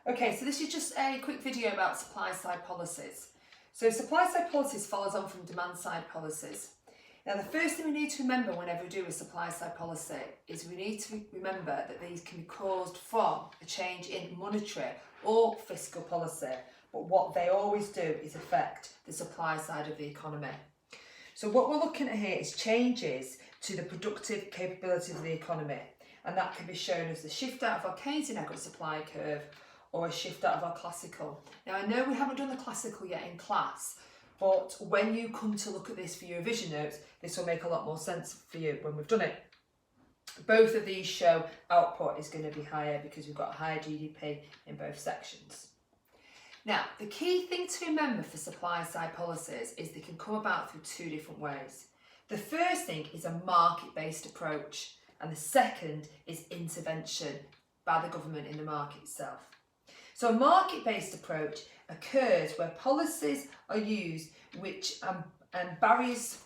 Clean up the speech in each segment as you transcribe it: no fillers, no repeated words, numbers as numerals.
Okay, so this is just a quick video about supply side policies. So supply side policies follows on from demand side policies. Now the first thing we need to remember whenever we do a supply side policy is we need to remember that these can be caused from a change in monetary or fiscal policy, but what they always do is affect the supply side of the economy. So what we're looking at here is changes to the productive capability of the economy, and that can be shown as the shift out of our Keynesian aggregate supply curve or a shift out of our classical. Now I know we haven't done the classical yet in class, but when you come to look at this for your revision notes, this will make a lot more sense for you when we've done it. Both of these show output is going to be higher because we've got higher GDP in both sections. Now, the key thing to remember for supply side policies is they can come about through two different ways. The first thing is a market-based approach, and the second is intervention by the government in the market itself. So a market-based approach occurs where policies are used which and barriers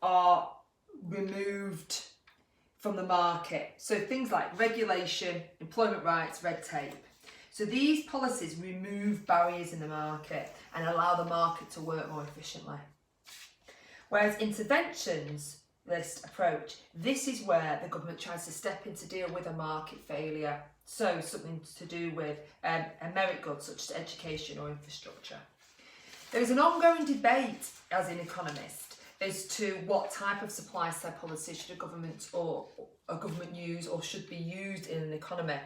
are removed from the market. So things like regulation, employment rights, red tape. So these policies remove barriers in the market and allow the market to work more efficiently. Whereas interventions list approach, this is where the government tries to step in to deal with a market failure. So something to do with a merit good such as education or infrastructure. There is an ongoing debate as an economist as to what type of supply side policy should a government use or should be used in an economy.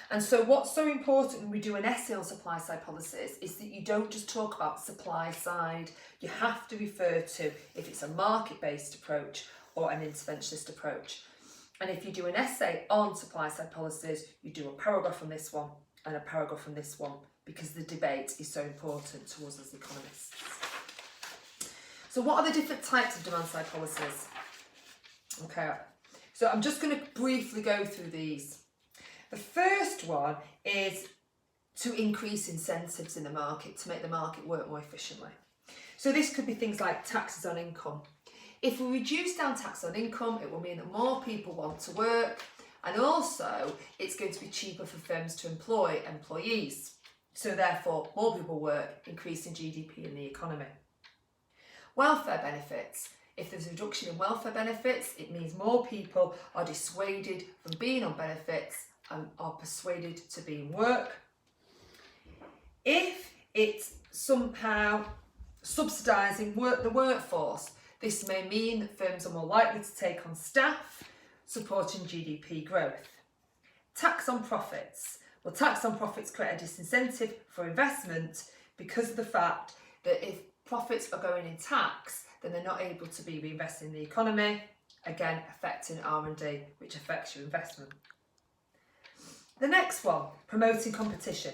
And so what's so important when we do an essay on supply side policies is that you don't just talk about supply side, you have to refer to if it's a market-based approach or an interventionist approach. And if you do an essay on supply side policies, you do a paragraph on this one and a paragraph on this one because the debate is so important to us as economists. So what are the different types of demand side policies? Okay, so I'm just going to briefly go through these. The first one is to increase incentives in the market to make the market work more efficiently. So this could be things like taxes on income. If we reduce down tax on income, it will mean that more people want to work, and also it's going to be cheaper for firms to employ employees. So therefore, more people work, increasing GDP in the economy. Welfare benefits. If there's a reduction in welfare benefits, it means more people are dissuaded from being on benefits and are persuaded to be in work. If it's somehow subsidising the workforce, this may mean that firms are more likely to take on staff, supporting GDP growth. Tax on profits. Well, tax on profits create a disincentive for investment because of the fact that if profits are going in tax, then they're not able to be reinvested in the economy, again affecting R&D, which affects your investment. The next one, promoting competition.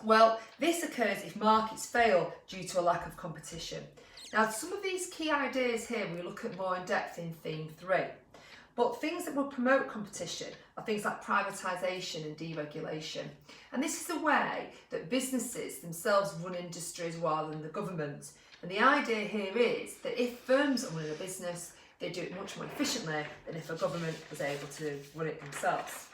Well, this occurs if markets fail due to a lack of competition. Now, some of these key ideas here we look at more in depth in theme 3. But things that will promote competition are things like privatisation and deregulation. And this is a way that businesses themselves run industries rather than the government. And the idea here is that if firms are running a business, they do it much more efficiently than if a government was able to run it themselves.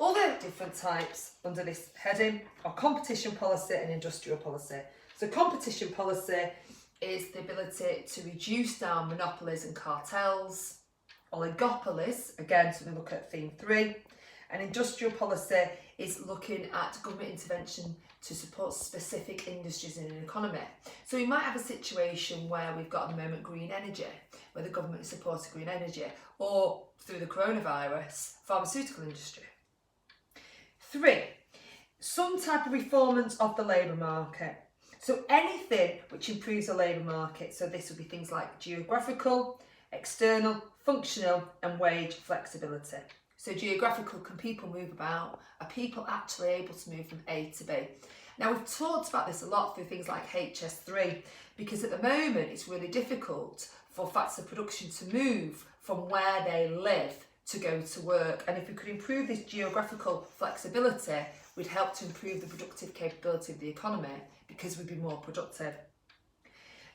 Other different types under this heading are competition policy and industrial policy. So competition policy is the ability to reduce down monopolies and cartels. Oligopolies, again, so we look at theme 3. And industrial policy is looking at government intervention to support specific industries in an economy. So we might have a situation where we've got at the moment green energy, where the government is supporting green energy, or through the coronavirus, pharmaceutical industry. 3, some type of reformance of the labour market. So anything which improves the labour market, so this would be things like geographical, external, functional and wage flexibility. So geographical, can people move about? Are people actually able to move from A to B? Now we've talked about this a lot through things like HS3 because at the moment it's really difficult for factors of production to move from where they live to go to work, and if we could improve this geographical flexibility, we'd help to improve the productive capability of the economy because we'd be more productive.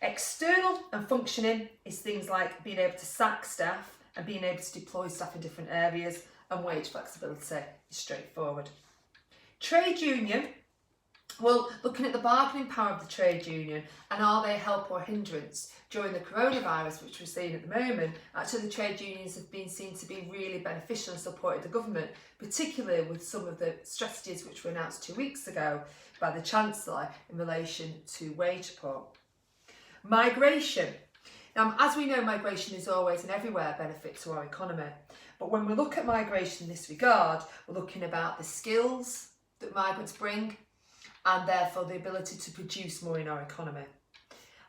External and functioning is things like being able to sack staff and being able to deploy staff in different areas, and wage flexibility is straightforward. Trade union. Well, looking at the bargaining power of the trade union and are they a help or hindrance during the coronavirus, which we're seeing at the moment. Actually, the trade unions have been seen to be really beneficial and supported the government, particularly with some of the strategies which were announced 2 weeks ago by the Chancellor in relation to wage support. Migration. Now, as we know, migration is always and everywhere a benefit to our economy. But when we look at migration in this regard, we're looking about the skills that migrants bring, and therefore the ability to produce more in our economy.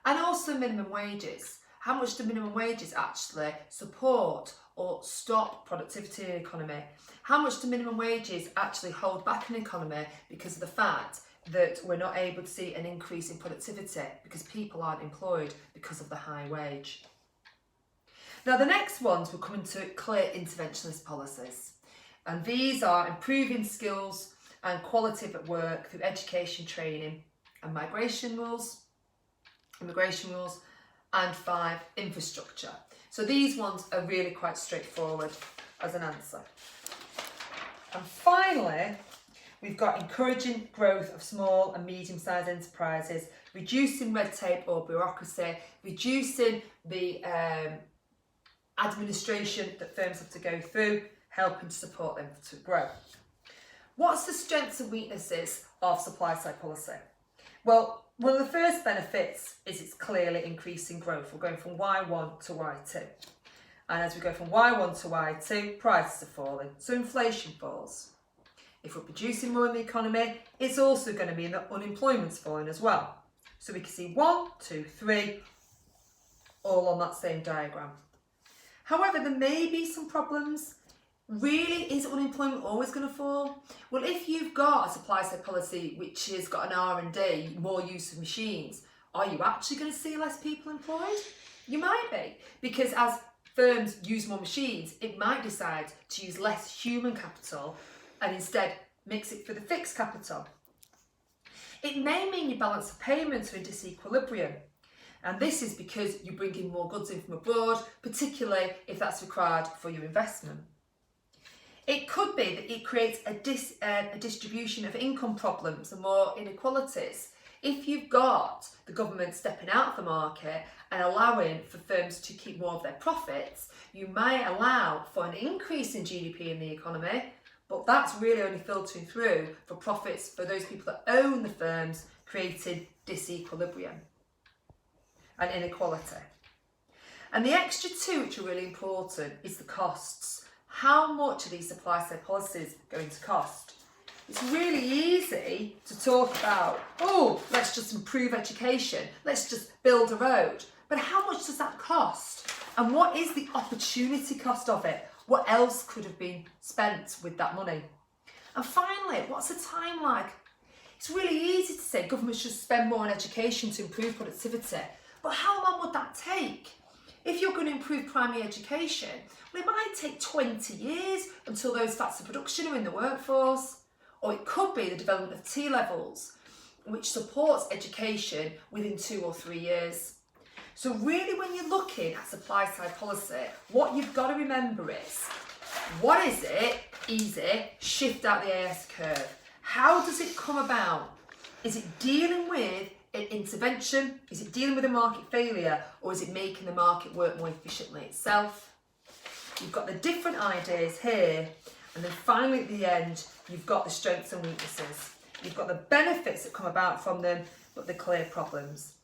And also minimum wages. How much do minimum wages actually support or stop productivity in the economy? How much do minimum wages actually hold back an economy because of the fact that we're not able to see an increase in productivity because people aren't employed because of the high wage? Now the next ones will come into clear interventionist policies. And these are improving skills and quality at work through education, training and immigration rules, and 5, infrastructure. So these ones are really quite straightforward as an answer. And finally, we've got encouraging growth of small and medium-sized enterprises, reducing red tape or bureaucracy, reducing the administration that firms have to go through, helping to support them to grow. What's the strengths and weaknesses of supply side policy? Well, one of the first benefits is it's clearly increasing growth. We're going from Y1 to Y2. And as we go from Y1 to Y2, prices are falling, so inflation falls. If we're producing more in the economy, it's also going to mean that unemployment's falling as well. So we can see 1, 2, 3, all on that same diagram. However, there may be some problems. Really, is unemployment always going to fall? Well, if you've got a supply side policy which has got an R&D, more use of machines, are you actually going to see less people employed? You might be, because as firms use more machines, it might decide to use less human capital and instead mix it for the fixed capital. It may mean your balance of payments are in disequilibrium. And this is because you bring in more goods in from abroad, particularly if that's required for your investment. It could be that it creates a distribution of income problems and more inequalities. If you've got the government stepping out of the market and allowing for firms to keep more of their profits, you may allow for an increase in GDP in the economy, but that's really only filtering through for profits for those people that own the firms, creating disequilibrium and inequality. And the extra 2, which are really important, is the costs. How much are these supply side policies going to cost? It's really easy to talk about, oh, let's just improve education, let's just build a road. But how much does that cost? And what is the opportunity cost of it? What else could have been spent with that money? And finally, what's the time lag? It's really easy to say government should spend more on education to improve productivity, but how long would that take? If you're going to improve primary education, well, it might take 20 years until those facts of production are in the workforce. Or it could be the development of T-levels, which supports education within 2 or 3 years. So really, when you're looking at supply side policy, what you've got to remember is, what is it? Easy, shift out the AS curve. How does it come about? Is it dealing with an intervention? Is it dealing with a market failure? Or is it making the market work more efficiently itself? You've got the different ideas here. And then finally at the end, you've got the strengths and weaknesses. You've got the benefits that come about from them, but the clear problems.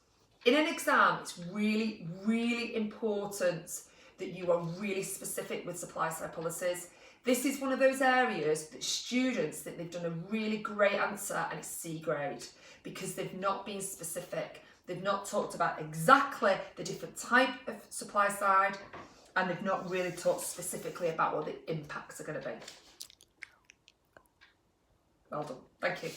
In an exam, it's really, really important that you are really specific with supply side policies. This is one of those areas that students think they've done a really great answer and it's C grade because they've not been specific. They've not talked about exactly the different type of supply side and they've not really talked specifically about what the impacts are going to be. Well done. Thank you.